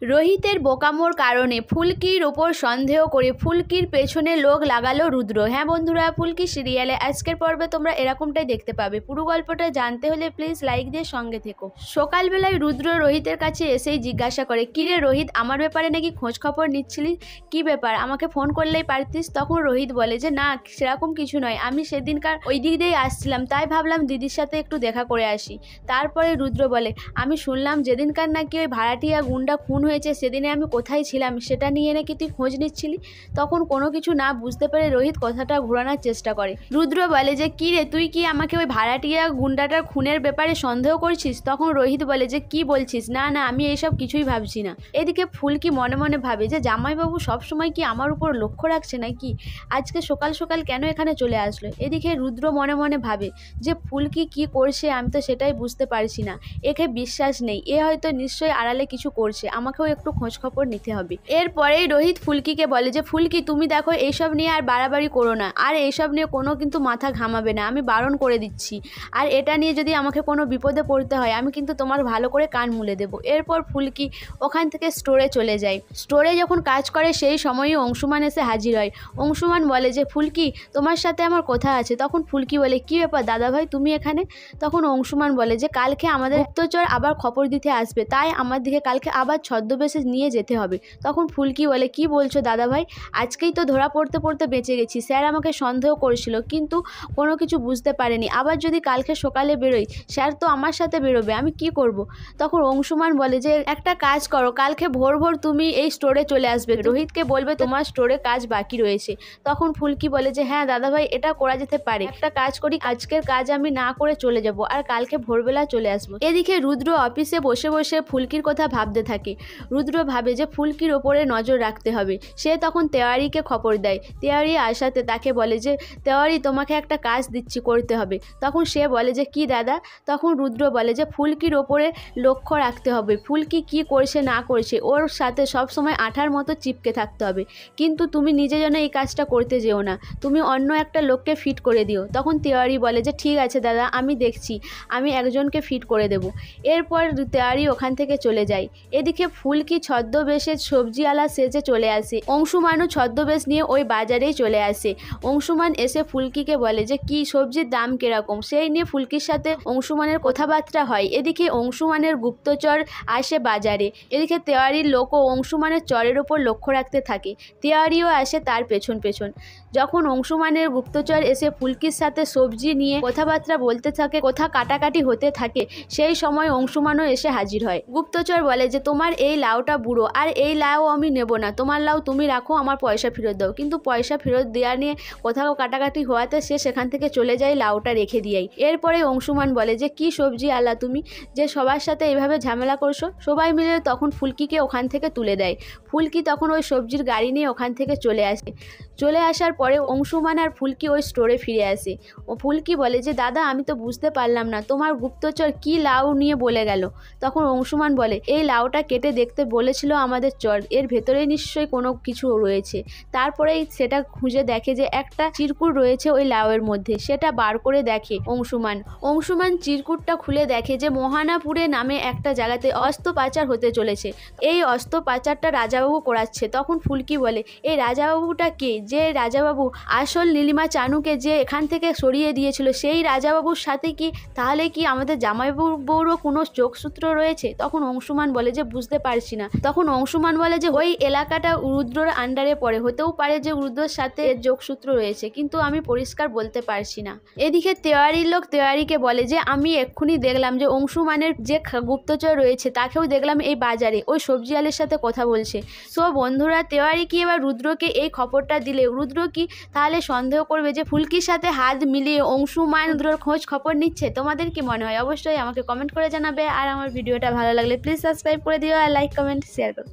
রোহিতের বোকামোর কারণে ফুলকির ওপর সন্দেহ করে ফুলকির পেছনে লোক লাগালো রুদ্র। হ্যাঁ বন্ধুরা, ফুলকি সিরিয়ালে আজকের পর্বে তোমরা এরকমটাই দেখতে পাবে। পুরো গল্পটা জানতে হলে প্লিজ লাইক দিয়ে সঙ্গে থেকো। সকালবেলায় রুদ্র রোহিতের কাছে এসেই জিজ্ঞাসা করে, কিরে রোহিত, আমার ব্যাপারে নাকি খোঁজ খবর নিচ্ছিলি, কি ব্যাপার, আমাকে ফোন করলেই পারতিস। তখন রোহিত বলে যে না, সেরকম কিছু নয়, আমি সেদিনকার ওই দিক দিয়েই আসছিলাম, তাই ভাবলাম দিদির সাথে একটু দেখা করে আসি। তারপরে রুদ্র বলে, আমি শুনলাম যেদিনকার নাকি ওই ভাড়াটিয়া গুন্ডা খুন হয়েছে সেদিনে আমি কোথায় ছিলাম সেটা নিয়ে নাকি তুই খোঁজ নিচ্ছিলি। তখন কোনো কিছু না বুঝতে পেরে রোহিত কথাটা ঘোরানোর চেষ্টা করে। রুদ্র বলে যে কি রে, তুই কি আমাকে ওই ভাড়াটিয়া গুন্ডাটার খুনের ব্যাপারে সন্দেহ করছিস? তখন রোহিত বলে যে কি বলছিস, না না, আমি এইসব কিছুই ভাবছি না। এদিকে ফুলকি মনে মনে ভাবে যে জামাইবাবু সবসময় কি আমার উপর লক্ষ্য রাখছে নাকি, আজকে সকাল সকাল কেন এখানে চলে আসলো। এদিকে রুদ্র মনে মনে ভাবে যে ফুলকি কি করছে আমি তো সেটাই বুঝতে পারছি না, একে বিশ্বাস নেই, এ হয়তো নিশ্চয়ই আড়ালে কিছু করছে, আমাকেও একটু খোঁজ খবর নিতে হবে। এরপরেই রোহিত ফুলকিকে বলে যে ফুলকি, তুমি দেখো এইসব নিয়ে আর বাড়াবাড়ি করো না, আর এইসব নিয়ে কোনো কিন্তু মাথা ঘামাবে না, আমি বারণ করে দিচ্ছি, আর এটা নিয়ে যদি আমাকে কোনো বিপদে পড়তে হয় আমি কিন্তু তোমার ভালো করে কান মুলে দেবো। এরপর ফুলকি ওখান থেকে স্টোরে চলে যায়। স্টোরে যখন কাজ করে সেই সময়ই অংশুমান এসে হাজির হয়। অংশুমান বলে যে ফুলকি, তোমার সাথে আমার কথা আছে। তখন ফুলকি বলে, কি ব্যাপার দাদাভাই, তুমি এখানে? তখন অংশুমান বলে যে কালকে আমাদের গুপ্তচর আবার খবর দিতে আসবে, তাই আমার দিকে কালকে আবার ছদ্মবেশে নিয়ে যেতে হবে। তখন ফুলকি বলে, কি বলছো দাদাভাই, আজকেই তো ধরা পড়তে পড়তে বেঁচে গেছি, স্যার আমাকে সন্দেহ করেছিল কিন্তু কোনো কিছু বুঝতে পারেনি, আবার যদি কালকে সকালে বেরোই স্যার তো আমার সাথে বেরোবে, আমি কি করব। তখন অংশুমান বলে যে একটা কাজ করো, কালকে ভোর ভোর তুমি এই স্টোরে চলে আসবে, রোহিতকে বলবে তোমার স্টোরে কাজ বাকি রয়েছে। তখন ফুলকি বলে যে হ্যাঁ দাদাভাই, এটা করা যেতে পারে, একটা কাজ করি, আজকের কাজ আমি না করে চলে যাব আর কালকে ভোরবেলা চলে আসবো। এদিকে রুদ্র অফিসে বসে বসে ফুলকির কথা ভাবতে থাকে। রুদ্র ভাবে যে ফুলকির ওপরে নজর রাখতে হবে। সে তখন তেওয়ারিকে খবর দেয়। তেওয়ারি আসাতে তাকে বলে যে তেওয়ারি, তোমাকে একটা কাজ দিচ্ছি, করতে হবে। তখন সে বলে যে কি দাদা। তখন রুদ্র বলে যে ফুলকির ওপরে লক্ষ্য রাখতে হবে, ফুলকি কি করছে না করছে ওর সাথে সবসময় আঠার মতো চিপকে থাকতে হবে, কিন্তু তুমি নিজে যেন এই কাজটা করতে যেও না, তুমি অন্য একটা লোককে ফিট করে দিও। তখন তেওয়ারি বলে যে ঠিক আছে দাদা, আমি দেখছি, আমি একজনকে ফিট করে দেব। এরপর তেওয়ারি ওখান থেকে চলে যায়। এদিকে ফুলকি ছদ্মবেশে সবজিওয়ালা সেজে চলে আসে। অংশুমানও ছদ্মবেশ নিয়ে ওই বাজারেই চলে আসে। অংশুমান এসে ফুলকিকে বলে যে কি সবজির দাম কিরকম, সেই নিয়ে ফুলকির সাথে অংশুমানের কথাবার্তা হয়। এদিকে অংশুমানের গুপ্তচর আসে বাজারে। এদিকে তেওয়ারির লোকও অংশুমানের চরের ওপর লক্ষ্য রাখতে থাকে। তেওয়ারিও আসে তার পেছন পেছন। যখন অংশুমানের গুপ্তচর এসে ফুলকির সাথে সবজি নিয়ে কথাবার্তা বলতে থাকে, কথা কাটাকাটি হতে থাকে, সেই সময় অংশুমানও এসে হাজির হয়। গুপ্তচর বলে যে তোমার এই লাউটা বুড়ো, আর এই লাউ আমি নেব না, তোমার লাউ তুমি রাখো, আমার পয়সা ফেরত দাও। কিন্তু পয়সা ফেরত দেওয়া নিয়ে কোথাও কাটাকাটি হওয়াতে সে সেখান থেকে চলে যায়, লাউটা রেখে দিয়াই। এরপরে অংশুমান বলে যে কি সবজি আলা তুমি, যে সবার সাথে এইভাবে ঝামেলা করছো। সবাই মিলে তখন ফুলকিকে ওখান থেকে তুলে দেয়। ফুলকি তখন ওই সবজির গাড়ি নিয়ে ওখান থেকে চলে আসে। চলে আসার পরে অংশুমান আর ফুলকি ওই স্টোরে ফিরে আসে। ও ফুলকি বলে যে দাদা, আমি তো বুঝতে পারলাম না তোমার গুপ্তচর কি লাউ নিয়ে বলে গেল। তখন অংশুমান বলে এই লাউটা কেটে দেখতে বলেছিল আমাদের চর, এর ভেতরে নিশ্চয়ই কোনো কিছু রয়েছে। তারপরেই সেটা খুঁজে দেখে যে একটা চিরকুট রয়েছে ওই লাউয়ের মধ্যে, সেটা বার করে দেখে অংশুমান চিরকুটটা খুলে দেখে যে মোহানাপুরে নামে একটা জায়গাতে অস্ত্র পাচার হতে চলেছে। এই অস্ত্র পাচারটা রাজাবাবু করাচ্ছে। তখন ফুলকি বলে এই রাজাবাবুটা কে, যে রাজাবাবু আসল নীলিমা চানুকে যে এখান থেকে সরিয়ে দিয়েছিল সেই রাজাবাবুর সাথে কি তাহলে কি আমাদের জামাইবাবুরও কোনো যোগসূত্র রয়েছে? তখন অংশুমান বলে যে বুঝতে পারছি না। তখন অংশুমান বলে যে ওই এলাকাটা রুদ্রর আন্ডারে পড়ে, হতেও পারে যে রুদ্রর সাথে যোগসূত্র রয়েছে, কিন্তু আমি পরিষ্কার বলতে পারছি না। এদিকে তেওয়ারির লোক তেওয়ারিকে বলে যে আমি এক্ষুনি দেখলাম যে অংশুমানের যে গুপ্তচর রয়েছে তাকেও দেখলাম এই বাজারে ওই সবজিওয়ালের সাথে কথা বলছে। সো বন্ধুরা, তেওয়ারি কি এবার রুদ্রকে এই খবরটা দিলে রুদ্র কি তাহলে সন্দেহ করবে যে ফুলকির সাথে হাত মিলিয়ে অংশুমান রুদ্রর খোঁজ খবর নিচ্ছে? তোমাদের কি মনে হয় অবশ্যই আমাকে কমেন্ট করে জানাবে। আর আমার ভিডিওটা ভালো লাগলে প্লিজ সাবস্ক্রাইব করে দিও আর লাইক কমেন্ট শেয়ার করো।